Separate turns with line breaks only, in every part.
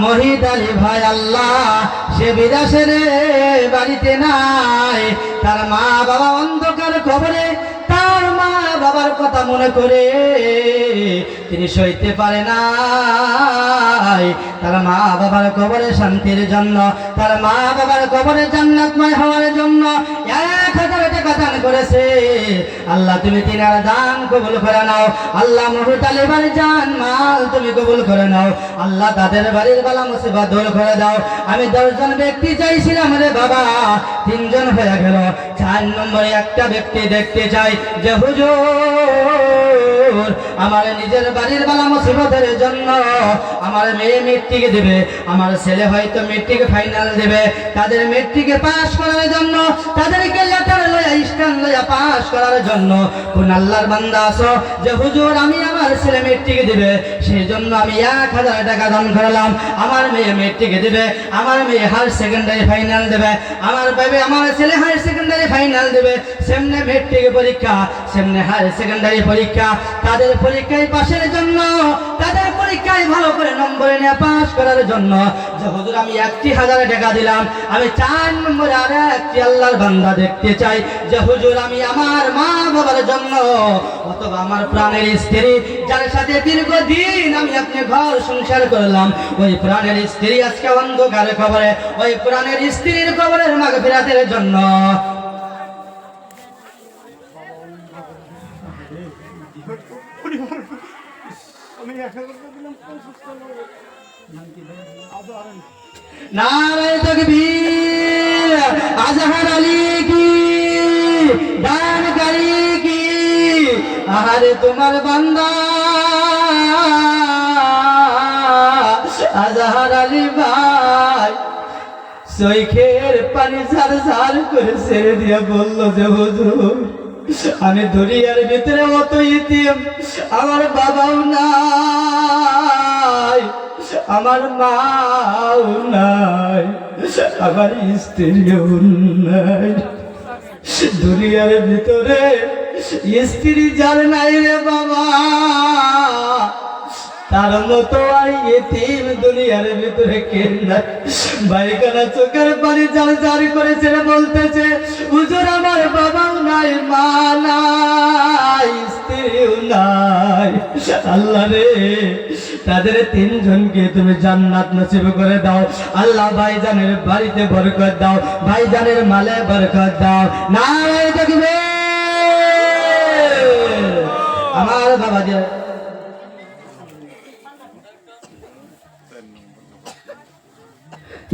মহিদ আলী ভাই আল্লাহ সে বিদেশের বাড়িতে নাই, তার মা বাবা অন্ধকার কবরে, তার মা বাবার কথা মনে করে তিনি সইতে পারে নাই। তার মা বাবার কবরে শান্তির জন্য, তার মা বাবার কবরে জান্নাতময় হওয়ার জন্য 1000 টাকা দান করেছে। আল্লাহ তুমি তিনার দান কবুল করে নাও। আল্লাহ মহিদ আলী ভাই জান মাল তুমি কবুল করে নাও। আল্লাহ তাদের বাড়ির বালা মুসিবত দূর করে দাও। আমি 10 জন ব্যক্তি চাইছিলাম রে বাবা, 3 জন হয়ে গেল। 4 নম্বরে একটা ব্যক্তি দেখতে চাই যে হুজুর আমার নিজের বাড়ির বালা মুসিবতের জন্য আমার মেয়ে মেট্রিকে দেবে, আমার ছেলে হয়তো মেট্রিকে ফাইনাল দেবে, তাদের মেট্রিকে পাস করার জন্য, তাদেরকে লেটার লয়া স্ট্যান্ড লয়া পাস করার জন্য কোন আল্লাহর বান্দা আছো যে হুজুর আমি আমার ছেলে মেট্রিকে দেবে, সেই জন্য আমি 1000 টাকা দান করলাম। আমার মেয়ে মেট্রিকে দেবে, আমার মেয়ে হায়ার সেকেন্ডারি ফাইনাল দেবে, আমার ছেলে হায়ার সেকেন্ডারি ফাইনাল দেবে, সেমনে মেট্রিকে পরীক্ষা, সেমনে হায়ার সেকেন্ডারি পরীক্ষা, তাদের পরীক্ষায় পাশের জন্য, তাদের পরীক্ষায় ভালো করে নম্বরে নিয়ে পাস করার জন্য যে হুজুর আমি 1000 টাকা দিলাম। আমি 4 নম্বরে আর একটি আল্লাহর বান্দা দেখতে চাই যে হুজুর আমি আমার মা বাবার জন্য অথবা আমার প্রাণের স্ত্রী যার সাথে দীর্ঘদিন আমি আপনি ঘর সংসার করলাম, ওই প্রাণের স্ত্রী আজকে অন্ধকারে কবরে, ওই প্রাণের স্ত্রীর কবরের মাগফিরাতের জন্য নারে তাকবীর, আজহার আলী কি, দানকারী কি, আহারে তোমার বান্দা আজহার আলী ভাই চোখের পানি ঝার করে ছেড়ে দিয়ে বলল যে হুজুর আমি দুনিয়ার ভিতরে অত ইতিম, আমার বাবাও নাই, আমার মাও নাই, আমার স্ত্রীও নাই, দুনিয়ার ভিতরে স্ত্রী যার নাই রে বাবা তার মতো আর ইতিম দুনিয়ার ভিতরে কে নাই। ভাইখানা চোখের পানি ঝার করে ছেড়ে বলতেছে হুজুর আমার বাবাও নাই, মা নাই, স্ত্রীও নাই। আল্লাহ রে তাদের 3 জনকে তুমি জান্নাত নসিব করে দাও। আল্লাহ ভাইজানের বাড়িতে বরকত দাও, ভাইজানের মালে বরকত দাও। নারে তাকবীর। আমার বাবা যে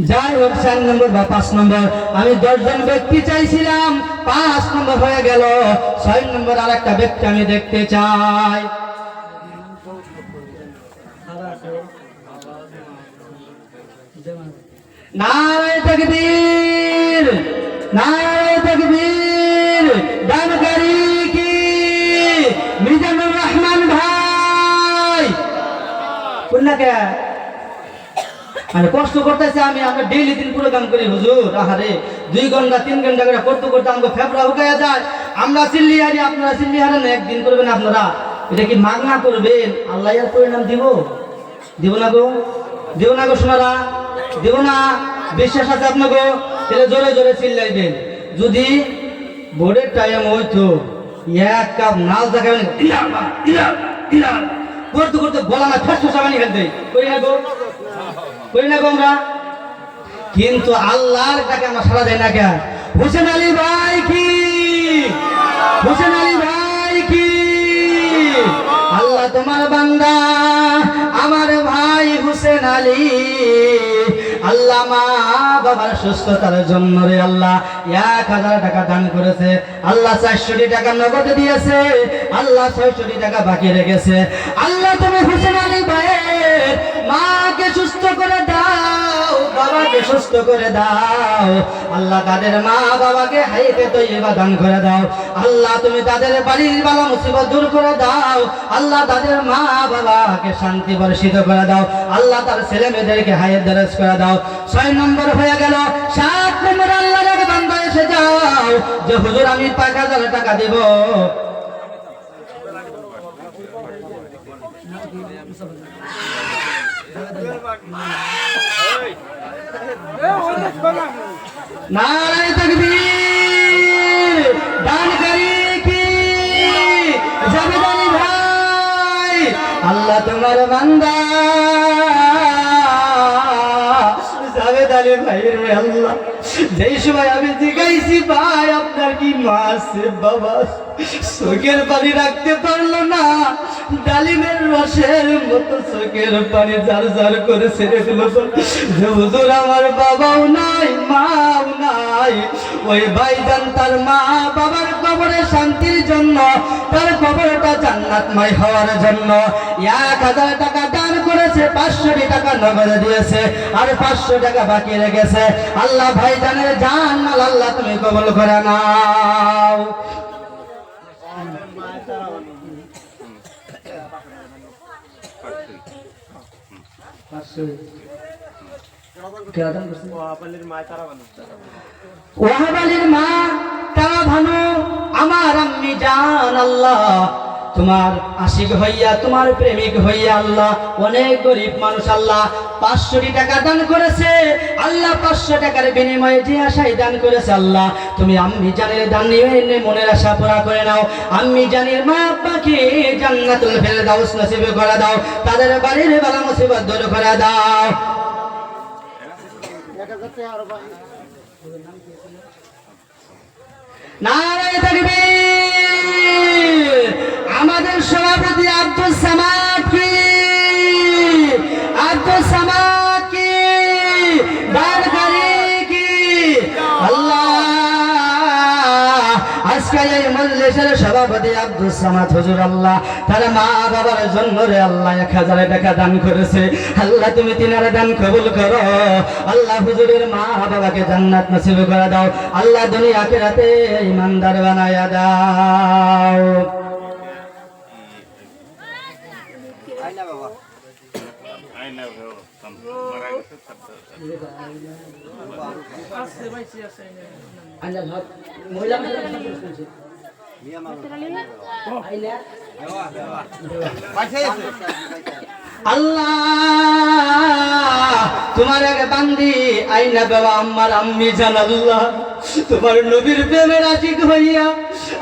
যাই হোক 4 নম্বর বা 5 নম্বর আমি 10 জন ব্যক্তি চাইছিলাম, 5 নম্বর হয়ে গেল। 6 নম্বর আর একটা ব্যক্তি আমি দেখতে চাই। নারে তাকবীর, নারে তাকবীর, দানকারী কি, মিজানুর রহমান ভাই কোনকে মানে কষ্ট করতেছে। আমরা ডেইলি দিন পুরো কাম করি হুজুর, আহারে 2 ঘন্টা 3 ঘন্টা করে করতে করতে আমাকে ফেফড়া উঠাইয়া যায়। আমরা চিল্লি হারি, আপনারা চিল্লি হারেন, একদিন করবেন আপনারা, এটা কি মাগনা করবেন? আল্লাহ এর পরিণাম দিব না গো, দিব না গো সোনারা, দিব না? বিশ্বাস আছে আপনাকে? তাহলে জোরে জোরে চিল্লাইবেন। যদি ভোরের টাইম হইতো 1 কাপ নাল দেখাবেন করতে করতে বলা না ঠস ঠসা বানিয়ে ফেলতে, করি না গো, করি না গো আমরা? কিন্তু আল্লাহর ডাকে আমরা সারা দেয় না কেন? হোসেন আলী ভাই কি, হোসেন আলী ভাই কি, আল্লাহ তোমার বান্দা আমার ভাই হোসেন আলী আল্লাহ মা বাবার সুস্থতার জন্য রে আল্লাহ 1000 টাকা দান করেছে। আল্লাহ 400 টাকা নগদ দিয়েছে, আল্লাহ 600 টাকা বাকি রেখেছে। আল্লাহ তুমি হোসেন আলী ভাইয়ের মাকে সুস্থ করে দাও, বাবাকে সুস্থ করে দাও। আল্লাহ তাদের মা বাবাকে হায়াতে তৈয়বা দান করে দাও। আল্লাহ তুমি তাদের বাড়ির বালা মুসিবত দূর করে দাও। আল্লাহ তাদের মা বাবাকে শান্তি বর্ষিত করে দাও। আল্লাহ তার ছেলে মেয়েদেরকে হায়াত দরাজ করে দাও। 6 নম্বর হয়ে গেল। 7 নম্বর আল্লাহর এক বান্দা এসে যাও যে হুজুর আমি 5000 টাকা দেব। নারায়ে তাকবীর। দানকারী কি জাবেদ আলী ভাই, আল্লাহ তোমার বান্দা জাবেদ আলী ভাই রে আল্লাহ, যেই সময় আমি জিজ্ঞাসি ভাই আপনার কি মা আছে বাবা, চোখের পানি রাখতে পারলো না, ডালিমের রসের মতো চোখের পানি জার জার করে ছেড়ে দিল। যে হুজুর আমার বাবাও নাই মাও নাই, ওই ভাইজান তার মা বাবার কবরে শান্তির জন্য, তার কবরটা জান্নাতময় হওয়ার জন্য 1000 টাকা দান করেছে, 500 টাকা নগদে দিয়েছে, আর 500 টাকা বাকি রেখেছে। আল্লাহ ভাইজানের জান মাল আল্লাহ তুমি কবুল করে নাও। ওয়াহাব আলীর মা তারা ভানু আমার আম্মি জান, আল্লাহ তোমার আশিক হইয়া, তোমার প্রেমিক হইয়া আল্লাহ অনেক গরিব মানুষ আল্লাহ 500 টাকা দান করেছে আল্লাহ। 500 টাকার বিনিময়ে যে আশাই দান করেছে আল্লাহ, তুমি আম্মি জানের দান নিয়ে মনের আশা পুরা করে নাও। আম্মি জানের মা আব্বাকে জান্নাতুল ফেরদাউস নসিব করে দাও, তাদের বাড়ির বালা মুসিবত দূর করে দাও। নারায়ে তাকবীর। আমাদের সভাপতি আব্দুল সামাদ কি, আব্দুল সামাদ কি, দানকারী কি আল্লাহ। আজকে এই মজলিসের সভাপতি আব্দুল সামাদ হুজুর আল্লাহ, তার মা বাবার জন্য রে আল্লাহ 1000 টাকা দান করেছে আল্লাহ, তুমি তিনার দান কবুল করো আল্লাহ। হুজুরের মা বাবাকে জান্নাত নসিব করে দাও আল্লাহ, দুনিয়া আখিরাতে ইমানদার বানায়া দাও। আল্লাহ তোমার এক বান্দি আইনা বাবা আমার আম্মি জান আল্লাহ, তোমার নবীর প্রেমের আশিক হইয়া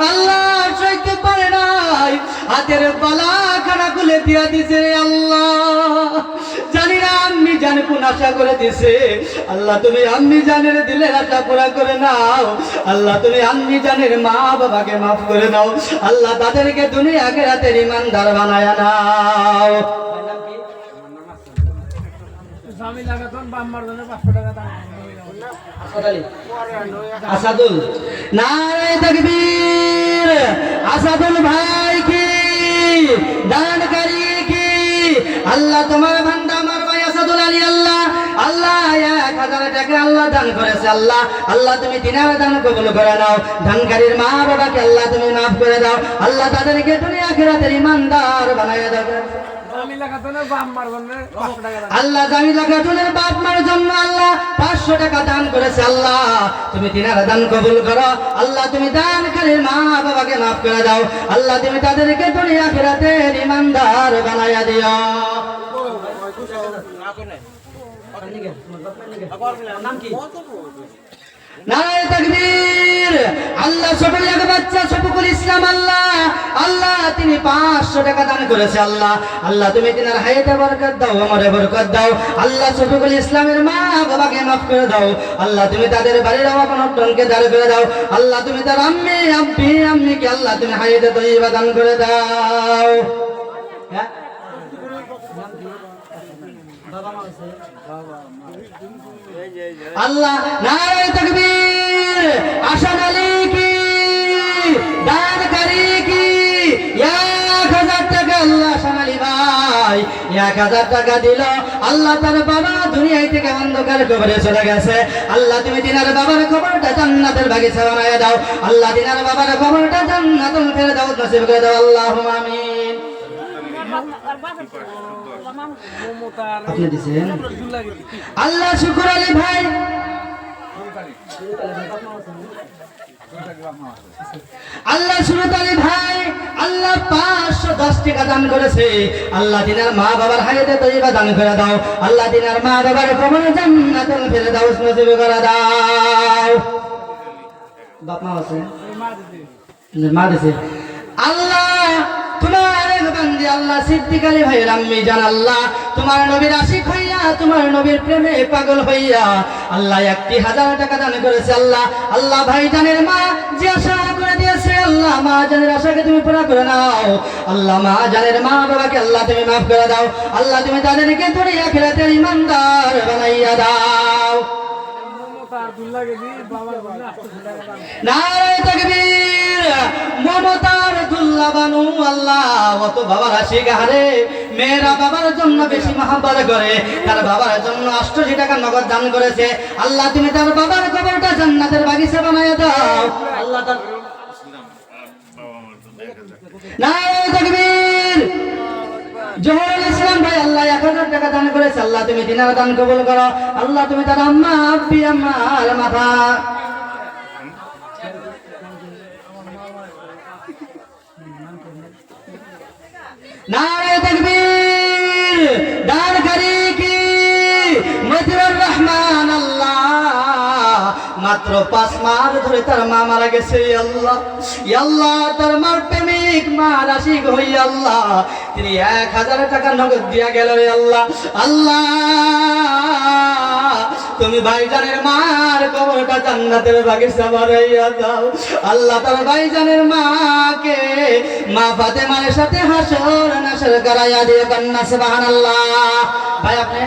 আল্লাহ সইতে পারে নাই, হাতের বালা খানা খুলে দিয়া দিছে আল্লাহ। জানি না আম্মি জান কোন আশা করে দিছে আল্লাহ, তুমি আম্মি জানের দিলের আশা পুরা করে নাও আল্লাহ। তুমি আম্মি জানের মা বাবাকে মাফ করে দাও আল্লাহ, তাদেরকে দুনিয়া আখিরাতের ইমানদার বানায়া নাও। আসাদুল, নারায়ে তাকবীর। আসাদুল ভাই কি, দানকারী কি আল্লাহ, তোমার বান্দা আমার ভাই আসাদুল আলী আল্লাহ, আল্লাহ 1000 টাকা আল্লাহ দান করেছে আল্লাহ, আল্লাহ তুমি তিনার দান কবুল করে নাও। দানকারীর মা বাবাকে আল্লাহ তুমি মাফ করে দাও আল্লাহ, তাদেরকে দুনিয়া আখিরাতের ইমানদার বানায়া দাও আল্লাহ। জামিলা খাতুনের বাপ মার জন্য আল্লাহ 500 টাকা দান করেছে আল্লাহ, তুমি তিনার দান কবুল করো আল্লাহ, তুমি দানকারীর মা বাবাকে মাফ করে দাও আল্লাহ, তুমি তাদেরকে দুনিয়া আখিরাতের ইমানদার বানায়া দিও। নাম কি? নারায়ে তাকবীর। আল্লাহ ছোট এক বাচ্চা শফিকুল ইসলাম আল্লাহ, আল্লাহ তিনি 500 টাকা দান করেছে আল্লাহ, আল্লাহ তুমি তিনার হায়াতে বরকত দাও, আমরে বরকত দাও আল্লাহ। শফিকুল ইসলামের মা বাবাকে মাফ করে দাও আল্লাহ, তুমি তাদের বাড়ির অনটনকে দাঁড় করে দাও আল্লাহ, তুমি তার আম্মি আব্বি আম্মিকে আল্লাহ তুমি হায়াতে তয়্যিবা দান করে দাও। হ্যাঁ আল্লাহ। নারায়ে তাকবীর। আশাদ আলী কি, দানকারী কি 1000 টাকা আল্লাহ, আশাদ আলী ভাই 1000 টাকা দিল আল্লাহ, তার বাবা দুনিয়া থেকে অন্ধকার কবরে চলে গেছে আল্লাহ, তুমি তিনার বাবার কবরটা জান্নাতের বাগিচা বানায়া দাও আল্লাহ, তিনার বাবার কবরটা জান্নাতুল ফেরদাউস নসিব করে দাও আল্লাহুম্মা আমিন। আপনি দিছেন আল্লাহ। শুকুর আলী ভাই আল্লাহ সুরত আলী ভাই আল্লাহ 510 টাকা দান করেছে। আল্লাহ দিনার মা বাবার হায়াতে তৈবা দান করে দাও। আল্লাহ দিনার মা বাবার কবরে জান্নাতুল ফেরদাউস নসিব করে দাও। বাপ মা আছে মা দিছে। আল্লাহ তোমার এক বান্দি আল্লাহ সিদ্দিক আলী ভাইয়ের আম্মি জান আল্লাহ তোমার নবীর আশিক হইয়া তোমার নবীর প্রেমে পাগল হইয়া আল্লাহ 1000 টাকা দান করেছে। আল্লাহ আল্লাহ ভাইজানের মা যে আশা করে দিয়েছে আল্লাহ মা জানের আশাকে তুমি পুরা করে নাও। আল্লাহ মা জানের মা বাবাকে আল্লাহ তুমি মাফ করে দাও। আল্লাহ তুমি তাদেরকে দুনিয়া আখিরাতের ইমানদার বানাইয়া দাও। নারে তাকবীর মমতার দুল্লা বানু আল্লাহ অত বাবার আশিক হারে মেয়েরা বাবার জন্য বেশি মহব্বত করে তার বাবার জন্য 80 টাকা নগদ দান করেছে। আল্লাহ তুমি তার বাবার কবরটা জান্নাতের বাগিচা বানায়া দাও। আল্লাহ নারে তাকবীর জোহরুল ইসলাম ভাই আল্লাহ 1000 টাকা দান করেছে। আল্লাহ তুমি দিনার দান কবুল করো। আল্লাহ তুমি তার আম্মা আব্বি আমার মাথা নারে তাকবীর দানকারী কি মতিউর রহমান আল্লাহ মাত্র 5 মাস ধরে তার মা মারা গেছে। আল্লাহ আল্লাহ তার মার প্রেমিক মা আশিক হইয়া আল্লাহ তিনি 1000 টাকা নগদ দিয়া গেল রে আল্লাহ। আল্লাহ তুমি ভাইজানের মার কবরটা জান্নাতের বাগিচা বানাইয়া দাও। আল্লাহ তার ভাইজানের মাকে মা ফাতেমার সাথে হাসর নাসর করাইয়া দিয়ে কন্যা সুবহানাল্লাহ। ভাই আপনি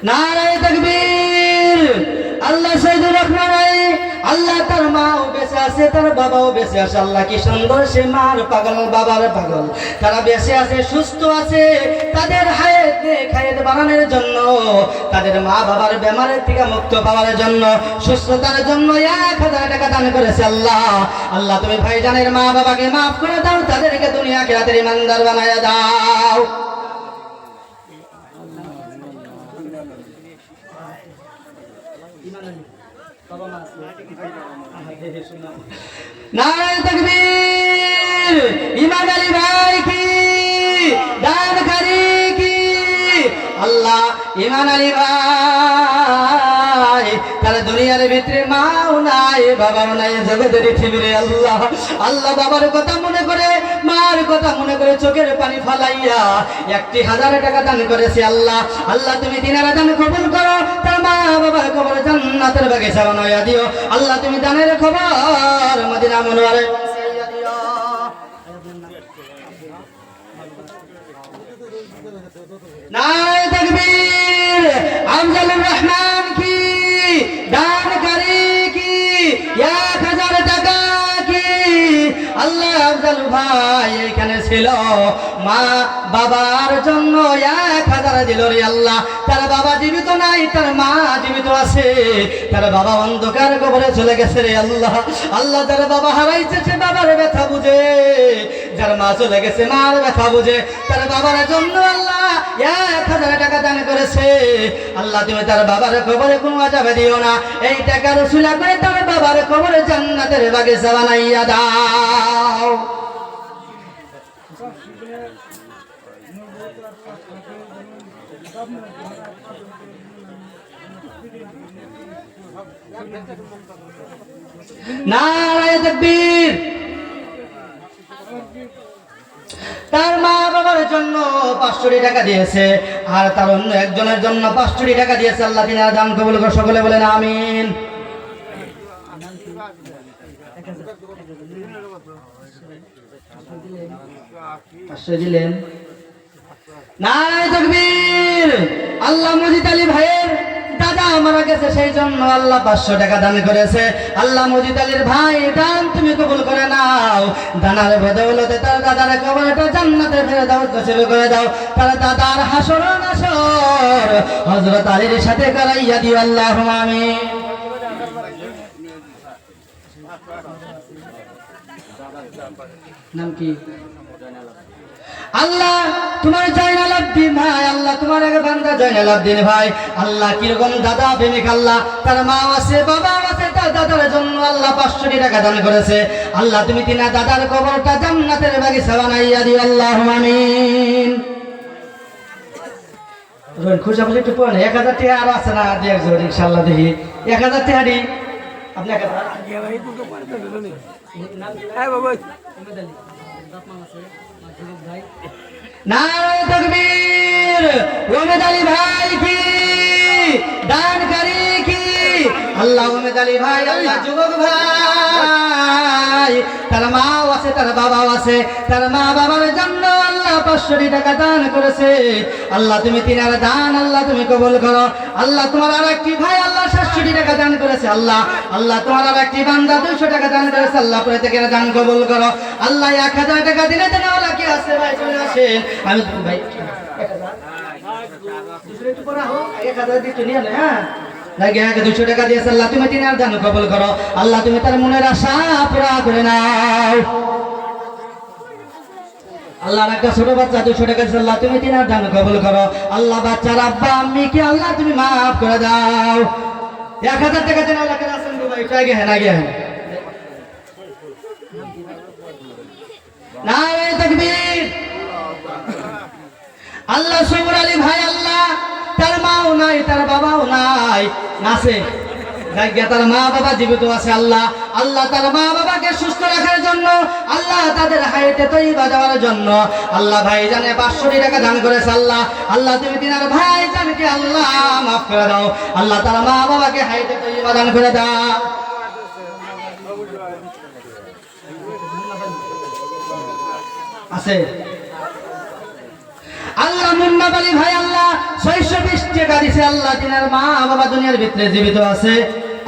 নারে তাকবীর আল্লাহ সৈয়দুর রহমান আল্লাহ তার মাও বেঁচে আছে তার বাবাও বেঁচে আছে। আল্লাহ কি সুন্দর সে মার পাগল বাবার পাগল তারা বেঁচে আছে সুস্থ আছে তাদের হায়াত বাড়ানোর জন্য তাদের মা বাবার বেমারের থেকে মুক্ত পাওয়ার জন্য সুস্থতার জন্য 1000 টাকা দান করেছে। আল্লাহ আল্লাহ তুমি ভাইজানের মা বাবাকে মাফ করে দাও তাদেরকে দুনিয়া আখিরাতের ইমানদার বানায়া দাও। নারে তাকবীর ইমাম আলী ভাই কি দানকারী কি আল্লাহ ইমাম আলী ভাই তার দুনিয়ার ভিতরে মাও নাই বাবাও নাই জগতের পৃথিবীরে আল্লাহ আল্লাহ বাবার কথা মনে করে মার কথা মনে করে চোখের পানি ফালাইয়া 1000 টাকা দান করেছে। আল্লাহ আল্লাহ তুমি দিনার দান কবুল করো তার মা বাবার কবর জান্নাতের বাগিচা বানাইয়া দিও। আল্লাহ তুমি দানের খবর মদিনা মুনওয়ারে পৌঁছাইয়া দিও। নারে তাকবীর আমজাদুর রহমান কি দানকারী কি 1000 টাকা কি আল্লাহ আফজাল ভাই এখানে ছিল মা বাবার জন্য 1000 দিল রে আল্লাহ। তার বাবা জীবিত নাই তার মা জীবিত আছে তার বাবা অন্ধকার কবরে চলে গেছে রে আল্লাহ। আল্লাহ তার বাবা হারাইছে সে বাবার ব্যথা বুঝে যার মা চলে গেছে মার ব্যথা বুঝে তার বাবার জন্য আল্লাহ 1000 টাকা দান করেছে। আল্লাহ তুমি তার বাবার কবরে কোনো আযাব দিও না এই টাকার উসিলা করে তার বাবার কবরে জান্নাতের বাগিচা বানাইয়া দাও। নারে তাকবীর তার মা বাবার জন্য 500 টাকা দিয়েছে আর তার অন্য একজনের জন্য 500 টাকা দিয়েছে। আল্লাহ তিনার দান কবুল করে সকলে বলেন আমিন। দিলেন নারে তাকবীর আল্লাহ মজিদ আলী ভাইয়ের দাদা মারা গেছে সেই জন্য আল্লাহ 500 টাকা দান করেছে। আল্লাহ মজিদ আলীর ভাই দান তুমি কবুল করে নাও দানার বদৌলতে তার দাদার কবরটা জান্নাতে ফেরদাউস নসিব করে দাও তার দাদার হাসর নাসর হযরত আলীর সাথে করাইয়া দিও আল্লাহুম্মা আমিন। নাম কি? আল্লাহ তোমার জয়নাল আব্দিন ভাই, আল্লাহ তোমার এক বান্দা জয়নাল আব্দিন ভাই, আল্লাহ কিরকম দাদা প্রেমিক, আল্লাহ তার মা আছে বাবা আছে, তার দাদার জন্য আল্লাহ 500 টাকা দান করেছে। আল্লাহ তুমি তিনা দাদার কবরটা জান্নাতের বাগিচা বানাইয়া দিও, আল্লাহুম্মা আমিন। খুশি আপনি একটু পড়েন, 1000 টাকা আর আছে না? দিয়ে একজন ইনশাআল্লাহ দেখি 1000 টাকা দি আপনি। নারে তাকবীর, ওমেদ আলী ভাই কি দানকারী কি, আল্লাহ ওমেদ আলী ভাই, আল্লাহ যুবক ভাই, তার মাও আছে তার বাবাও আছে, তার মা বাবার জন্য আল্লাহ 500 টাকা দান করেছে। আল্লাহ তুমি তিনার দান আল্লাহ তুমি কবুল করো। আল্লাহ তোমার আর একটি ভাই আল্লাহ 700 টাকা দান করেছে। আল্লাহ আল্লাহ তোমার আর একটি বান্দা 200 টাকা দান করেছে। আল্লাহ পরে থেকে দান কবুল করো। আল্লাহ 1000 টাকা দিলে দেন, ওলা কি আছে ভাই চলে আসেন। আমি ভাই 1000 একটু পড়া হোক, 1000 দিতে নিয়ে না, হ্যাঁ লাগে 200 টাকা দিয়েছে। আল্লাহ তুমি তিনার দান কবুল করো। আল্লাহ তুমি তার মনের আশা পুরা করে নাও। আল্লাহ একটা ছোট বাচ্চা 200 টাকা দিয়েছে, আল্লাহ তুমি তিনার দান কবুল করো। আল্লাহ বাচ্চার আব্বা আম্মি কি আল্লাহ তুমি মাফ করে দাও। 1000 টাকা দেন, আল্লাহ কে আছেন ভাই আগে হ্যাঁ আগে নারে তাকবীর। আল্লাহ সবুর আলী ভাই, আল্লাহ তার মাও নাই তার বাবাও নাই, নাসে তার মা বাবা জীবিত আছে। আল্লাহ আল্লাহ তার মা বাবাকে সুস্থ রাখার জন্য, আল্লাহ তাদের হায়াতে তৈবা দেওয়ার জন্য আল্লাহ ভাই জানে 500 টাকা দান করেছে। আল্লাহ আল্লাহ তুমি তিনার ভাই জানকে আল্লাহ মাফ করে দাও। আল্লাহ তার মা বাবাকে হায়াতে তৈবা দান করে দাও। আছে আল্লাহ মুন্না আলী ভাই, আল্লাহ 620 টাকা দিছে। আল্লাহ তিনার মা বাবা দুনিয়ার ভিতরে জীবিত আছে।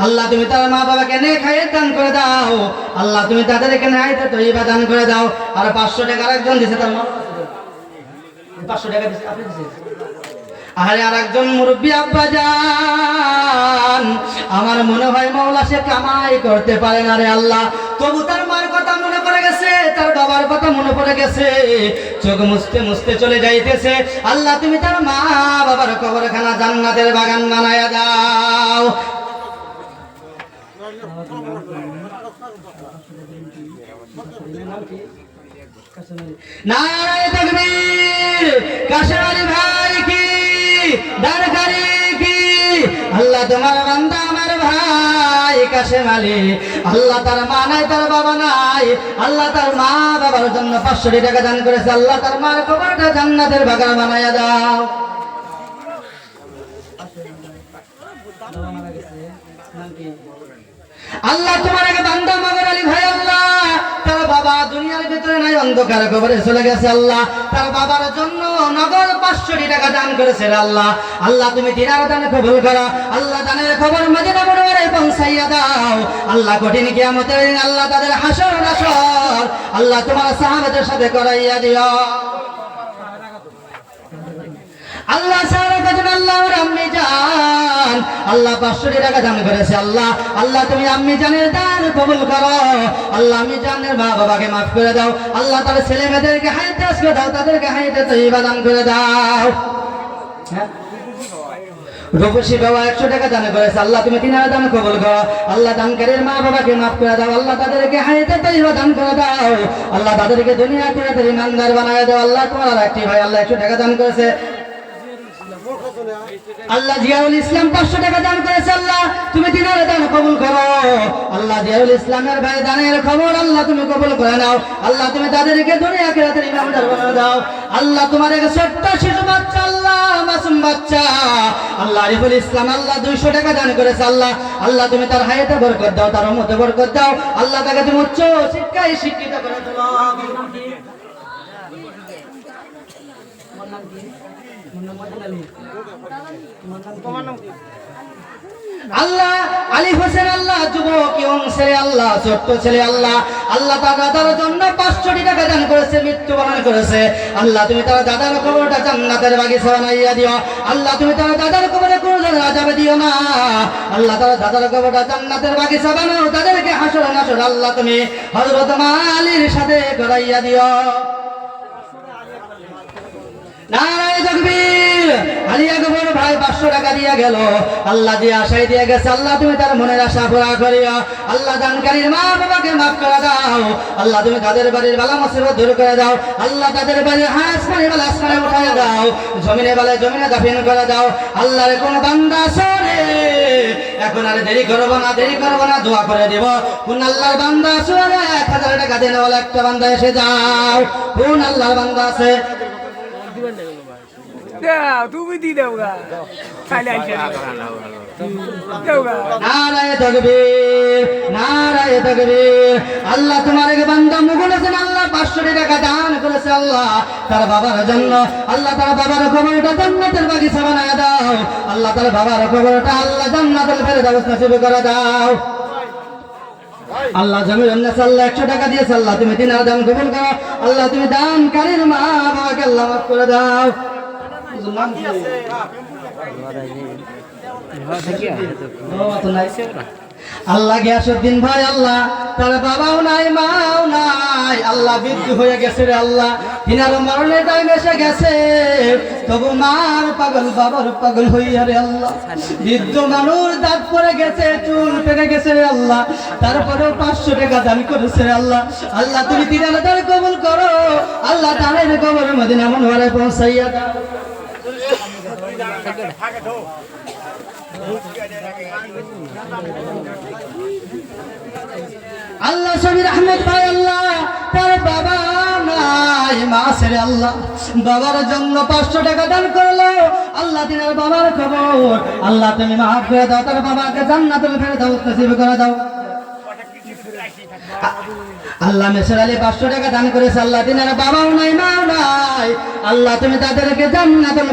আল্লাহ তুমি তার মা বাবাকে নেক হায়াত দান করে দাও। আল্লাহ তুমি তাদেরকে হায়াতে তৈবা দান করে দাও। আর 500 টাকা আরেকজন দিছে, তার মা 500 টাকা দিছে, আপনি দিছেন। আরে আরেকজন মুরব্বী আব্বা জান, আমার মনে হয় মাওলা সে কামাই করতে পারে না রে আল্লাহ, তবু তার মার কথা মনে পড়ে গেছে, তার বাবার কথা মনে পড়ে গেছে, চোখ মুছতে মুছতে চলে যাইতেছে। আল্লাহ তুমি তার মা বাবার কবরখানা জান্নাতের বাগান বানায়া দাও। নারে তাকবীর, কাশেম আলী ভাই কি দানকারী কি, আল্লাহ তোমার বান্দা আমার ভাই কাশেম আলী, আল্লাহ তার মা নাই তার বাবা নাই, আল্লাহ তার মা বাবার জন্য 500 টাকা দান করেছে। আল্লাহ তার মার কবরটা জান্নাতের বাগান বানায়া দাও। আল্লাহ তোমার এক বান্দা মগর আলী ভাই, আল্লাহ তার বাবা দুনিয়ার ভিতরে নাই, অন্ধকার কবরে চলে গেছে। আল্লাহ তার বাবার জন্য নগদ 500 টাকা দান করেছে। আল্লাহ আল্লাহ তুমি দিনার দান কবুল করো। আল্লাহ দানের খবর মদিনা মুনওয়ারায় পৌঁছাইয়া দাও। আল্লাহ কঠিন কিয়ামতের দিন আল্লাহ তাদের হাসর নাসর আল্লাহ তোমার সাহাবাদের সাথে করাইয়া দিও। আল্লাহ আল্লাহ আম্মি জান, আল্লাহ 500 টাকা দান করেছে। আল্লাহ আল্লাহ তুমি আম্মি জানের দান কবুল করো। আল্লাহ আম্মি জানের মা বাবাকে মাফ করে দাও। আল্লাহ তার ছেলে মেয়েদেরকে হায়াতে আসবে দাও, তাদেরকে হায়াতে তৈবা দান করে দাও। রূপসী বাবা 100 টাকা দান করেছে। আল্লাহ তুমি তিনার দান কবুল করো। আল্লাহ দানকারীর মা বাবাকে মাফ করে দাও। আল্লাহ তাদেরকে হায়াতে তৈবা দান করে দাও। আল্লাহ তাদেরকে দুনিয়া আখিরাতের ইমানদার বানায় দাও। আল্লাহ তোমার একটি ভাই আল্লাহ 100 টাকা দান করেছে। আল্লাহ জিয়াউল ইসলাম 500 টাকা দান করেছে। আল্লাহ তুমি তিনার দান কবুল করো। আল্লাহ জিয়াউল ইসলামের ভাই দানের খবর আল্লাহ তুমি কবুল করে নাও। আল্লাহ তুমি তাদেরকে দুনিয়া আখিরাতের ইমানদার বানায় দাও। আল্লাহ তোমার এক ছোট্ট শিশু বাচ্চা, আল্লাহ মাসুম বাচ্চা, আল্লাহ আরিফুল ইসলাম আল্লাহ 200 টাকা দান করেছে। আল্লাহ আল্লাহ তুমি তার হায়াতে বরকত দাও, তার উম্মতে বরকত দাও। আল্লাহ তাকে তুমি উচ্চ শিক্ষায় শিক্ষিত করে তোলো। আল্লাহ আলী হোসেন আল্লাহ যুবক ইয়ং ছেলে আল্লাহ ছোট্ট ছেলে আল্লাহ আল্লাহ তার দাদার জন্য 500 কোটি টাকা দান করেছে, মৃত্যুবরণ করেছে। আল্লাহ তুমি তার দাদার কবরটা জান্নাতের বাগিচা বানাইয়া দিও। আল্লাহ তুমি তার দাদার কবরে কোনো আযাব দিও না। আল্লাহ তার দাদার কবরটা জান্নাতের বাগিচা বানাও, তাদেরকে হাসর নাসর আল্লাহ তুমি হযরত আলীর সাথে করাইয়া দিও। নারায়ে তাকবীর। আলী আকবর ভাই 500 টাকা দিয়া গেল। আল্লাহ যে আশায় দিয়ে গেছে আল্লাহ তুমি তার মনের আশা পুরা করিও। আল্লাহ দানকারীর মা বাবাকে মাফ করে দাও। আল্লাহ তুমি তাদের বাড়ির বালা মুসিবত দূর করে দাও। আল্লাহ তাদের বাড়ির আসমানে বালা আসমানে উঠায় দাও, জমিনে বালা জমিনে দাফন করে দাও। আল্লাহর কোন বান্দা সরে এখন আর দেরি করব না, দোয়া করে দেব। কোন আল্লাহর বান্দা সরে 1000 টাকা দেন, ওলা একটা বান্দা এসে যাও। কোন আল্লাহর বান্দা আছে?
তুমি দি দাও গা
নারায়ে তাকবীর, নারায়ে তাকবীর। আল্লাহ তোমার এক বান্দা মুগল হোসেন আল্লাহ 500 টাকা দান করেছে আল্লাহ তার বাবার জন্য। আল্লাহ তার বাবার কবরটা জান্নাতের বাগিচা বানায় দাও। আল্লাহ তার বাবার কবরটা আল্লাহ জান্নাতুল ফেরদাউস নসিব করে দাও। আল্লাহ জমির উন্নতি আল্লাহ 100 টাকা দিয়েছে আল্লাহ তুমি দিনার দান কবুল করো। আল্লাহ তুমি দানকারীর মা বাবাকে আল্লাহ মাফ করে দাও। আল্লাহ গিয়াসউদ্দিন ভাই আল্লাহ তার বাবাও নাই মাও নাই, আল্লাহ বৃদ্ধ হয়ে গেছে রে আল্লাহ, তিনার মরণের টাইম এসে গেছে, তবু মার পাগল বাবার পাগল হইয়া রে আল্লাহ, বৃদ্ধ মানুষ দাঁত পড়ে গেছে, চুল পেকে গেছে রে আল্লাহ, তারপরেও 500 টাকা দান করেছে রে আল্লাহ। আল্লাহ তুমি তিনার দান কবুল করো। আল্লাহ তাদের কবর মদিনা মুনওয়ারে পৌঁছাইয়া দাও। আল্লাহ শবীর আহমেদ ভাই আল্লাহ তার বাবা নাই মা ছেড়ে আল্লাহ বাবার জন্য 500 টাকা দান করলো। আল্লাহ তিনার বাবার খবর আল্লাহ তুমি মাফ করে দাও, তার বাবাকে জান্নাতুল ফেরদাউস নসিব করে দাও। আল্লাহ মেসর আলী 500 টাকা দান করেছে, আল্লাহ তিনার বাবাও নাই মাও নাই, আল্লাহ তুমি তাদেরকে জান্নাতুল